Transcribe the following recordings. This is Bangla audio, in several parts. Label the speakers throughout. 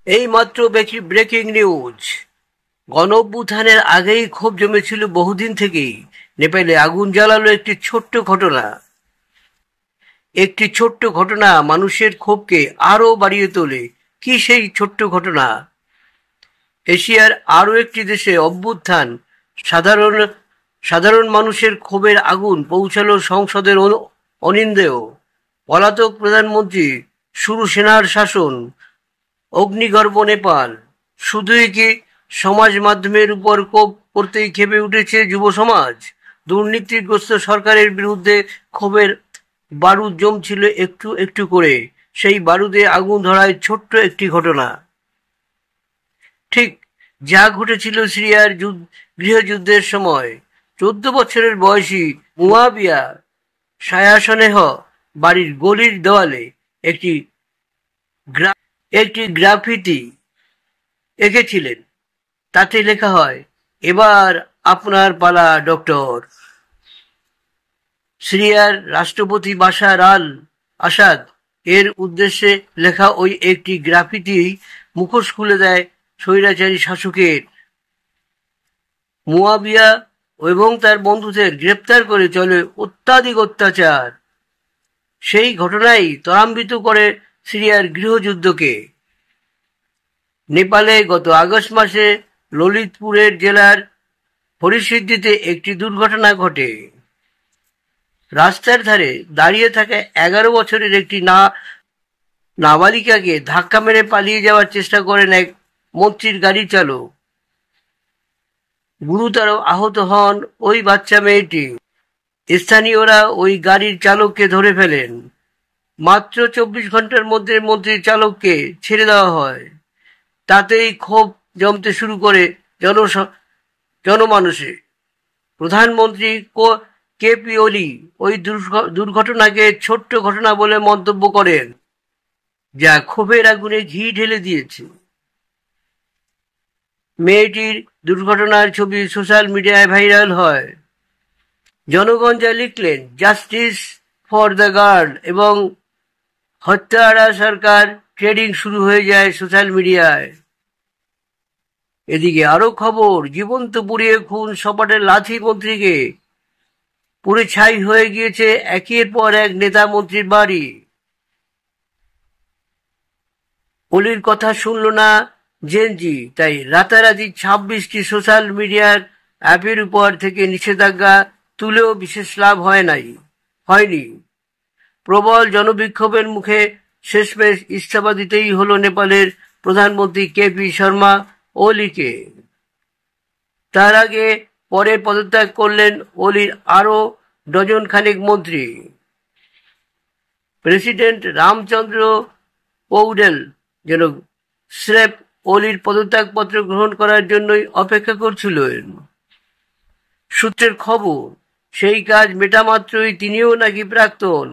Speaker 1: এই মাত্র ব্রেকিং নিউজ। গণ অভ্যুত্থানের আগেই ক্ষোভ জমেছিল বহুদিন থেকেই। নেপালে আগুন জ্বালালো একটি ছোট্ট ঘটনা মানুষের ক্ষোভকে আরো বাড়িয়ে তোলে। কি সেই ছোট্ট ঘটনা? এশিয়ার আরো একটি দেশে অভ্যুত্থান, সাধারণ সাধারণ মানুষের ক্ষোভের আগুন পৌঁছালো সংসদের অনিন্দেয়। পলাতক প্রধানমন্ত্রী, শুরু সেনার শাসন, অগ্নিগর্ভ নেপাল। শুধুই কি সমাজ মাধ্যমের উপর ক্ষোভ করতেই ক্ষেপে উঠেছে যুব সমাজ? দুর্নীতিগ্রস্ত সরকারের বিরুদ্ধে ক্ষোভের বারুদ জমছিল একটু একটু করে। সেই বারুদে আগুন ধরায় ছোট্ট একটি ঘটনা। ঠিক যা ঘটেছিল সিরিয়ার গৃহযুদ্ধের সময়। 14 বছরের বয়সী মুয়াবিয়া সায়াসনেহ বাড়ির গলির দেওয়ালে একটি একটি গ্রাফিতি এঁকেছিলেন। তাতে লেখা হয়, এবার আপনার পালা ডক্টর। সিরিয়ার রাষ্ট্রপতি বাশার আল আসাদ এর উদ্দেশ্যে লেখা ওই একটি গ্রাফিতি মুখোশ খুলে দেয় স্বৈরাচারী শাসকের। মুয়াবিয়া এবং তার বন্ধুদের গ্রেপ্তার করে চলে অত্যাধিক অত্যাচার। সেই ঘটনাই ত্বরান্বিত করে সিরিয়ার গৃহযুদ্ধকে। নেপালে গত আগস্ট মাসে ললিতপুরের জেলার হরিসিদ্ধিতে একটি দুর্ঘটনা ঘটে। রাস্তার ধারে দাঁড়িয়ে থাকা 11 বছরের একটি নাবালিকাকে ধাক্কা মেরে পালিয়ে যাওয়ার চেষ্টা করেন এক মন্ত্রীর গাড়ি চালক। গুরুতর আহত হন ওই বাচ্চা মেয়েটি। স্থানীয়রা ওই গাড়ির চালককে ধরে ফেলেন। মাত্র 24 ঘন্টার মধ্যে মন্ত্রীর চালককে ছেড়ে দেওয়া হয়। তাতেই ক্ষোভ জমতে শুরু করে জনমানুষে। প্রধানমন্ত্রী কেপি ওলি ওই দুর্ঘটনাকে ছোট্ট ঘটনা বলে মন্তব্য করেন, যা ক্ষোভের আগুনে ঘি ঢেলে দিয়েছে। মেয়েটির দুর্ঘটনার ছবি সোশ্যাল মিডিয়ায় ভাইরাল হয়। জনগণ যা লিখলেন, জাস্টিস ফর দ্য গার্ল এবং হত্যারা সরকার, ট্রেডিং শুরু হয়ে যায় সোশ্যাল মিডিয়ায়। এদিকে আরো খবর, জীবন্ত পুড়িয়ে খুন সপাটের লাথি মন্ত্রীকে। পুড়ে ছাই হয়ে গিয়েছে একের পর এক নেতা মন্ত্রীর বাড়ি। অলির কথা শুনল না জেনজি, তাই রাতারাতি 26টি সোশ্যাল মিডিয়ার অ্যাপের উপর থেকে নিষেধাজ্ঞা তুলেও বিশেষ লাভ হয়নি। প্রবল জনবিক্ষোভের মুখে শেষমেশ ইস্তফা দিতেই হলো নেপালের প্রধানমন্ত্রী কেপি শর্মা ওলিকে। তার আগে পরে পদত্যাগ করলেন ওলির আরো ডজন খানেক মন্ত্রী। প্রেসিডেন্ট রামচন্দ্র পৌডেল যেন স্রেফ ওলির পদত্যাগপত্র গ্রহণ করার জন্যই অপেক্ষা করছিলেন। সূত্রের খবর, সেই কাজ মেটা মাত্রই তিনিও নাকি প্রাক্তন।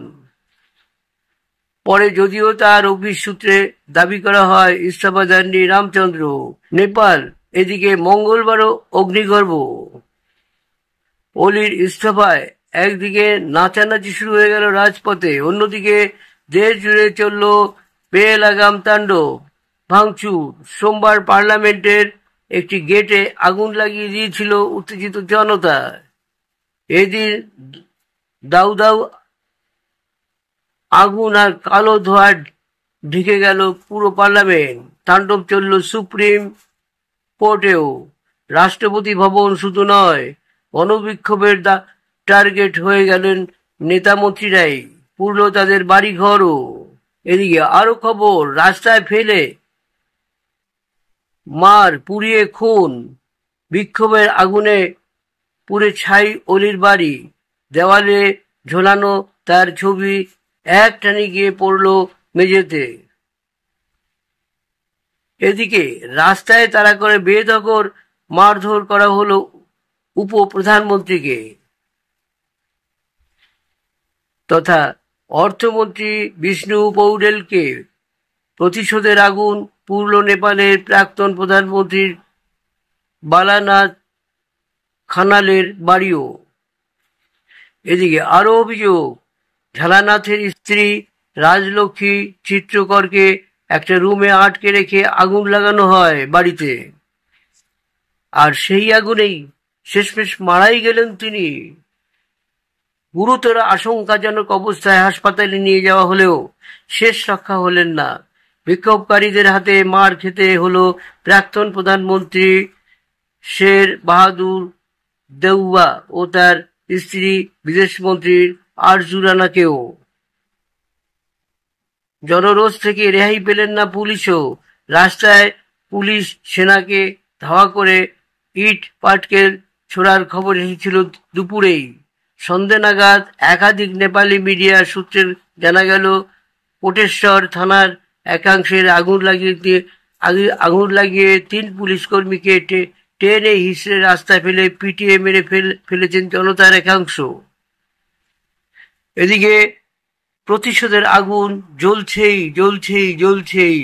Speaker 1: পরে যদিও তার অফিস সূত্রে দাবি করা হয় ইস্তফা দেননি রামচন্দ্র। নেপাল এদিকে মঙ্গলবারও অগ্নিগর্ভ। ওলির ইস্তফায় একদিকে নাচানাচি শুরু হয়ে গেল রাজপথে, অন্যদিকে দেশ জুড়ে চলল বেলাগাম তাণ্ডব, ভাঙচুর। সোমবার পার্লামেন্টের একটি গেটে আগুন লাগিয়ে দিয়েছিল উত্তেজিত জনতা। এদিন দাউ দাউ আগুন আর কালো ধোঁয়া ঢেকে গেল পুরো পার্লামেন্ট। তাণ্ডব চলল সুপ্রিম কোর্টেও। রাষ্ট্রপতি ভবন শুধু নয়, গণবিক্ষোভের টার্গেট হয়ে গেলেন নেতা মন্ত্রীরাই, পুরল তাদের বাড়িঘরও। এদিকে আরো খবর, রাস্তায় ফেলে মার, পুড়িয়ে খুন, বিক্ষোভের আগুনে পুড়ে ছাই অলির বাড়ি। দেওয়ালে ঝোলানো তার ছবি একটানে গিয়ে পড়ল মেঝেতে। এদিকে রাস্তায় তাড়া করে বেদখল মারধর করা হলো উপপ্রধানমন্ত্রীকে তথা অর্থমন্ত্রী বিষ্ণু পৌডেলকে। প্রতিশোধের আগুন পুরল নেপালের প্রাক্তন প্রধানমন্ত্রীর বালানাথ খানালের বাড়িও। এদিকে আরো অভিযোগ, ঝালানাথের স্ত্রী রাজলক্ষ্মী চিত্রকরকে একটা রুমে আটকে রেখে আগুন লাগানো হয় বাড়িতে, আর সেই আগুনেই শেষমেশ মারাই গেলেন তিনি। গুরুতর আশঙ্কাজনক অবস্থায় হাসপাতালে নিয়ে যাওয়া হলেও শেষ রক্ষা হলেন না। বিক্ষোভকারীদের হাতে মার খেতে হলো প্রাক্তন প্রধানমন্ত্রী শের বাহাদুর দেউবা ও তার স্ত্রী বিদেশমন্ত্রী আরজু রানাকেও। জনরোষ থেকে রেহাই পেলেন না পুলিশও। রাস্তায় পুলিশ সেনাকে ধাওয়া করে ইট পাটকেল ছোড়ার খবর এসেছিল দুপুরেই। সন্ধে নাগাদ একাধিক নেপালি মিডিয়া সূত্রে জানা গেল, কোটেশ্বর থানার একাংশের আগুন লাগিয়ে 3 পুলিশ কর্মীকে টেনে হিঁচড়ে রাস্তায় ফেলে পিটিয়ে মেরে ফেলেছেন জনতার একাংশ। এদিকে প্রতিশোধের আগুন জ্বলছেই।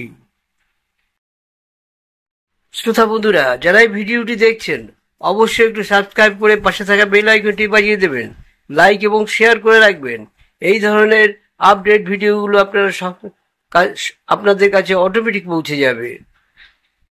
Speaker 1: শ্রোতা বন্ধুরা, যারা এই ভিডিওটি দেখছেন অবশ্যই একটু সাবস্ক্রাইব করে পাশে থাকা বেল আইকনটি বাজিয়ে দেবেন, লাইক এবং শেয়ার করে রাখবেন। এই ধরনের আপডেট ভিডিওগুলো আপনাদের কাছে অটোমেটিক পৌঁছে যাবে।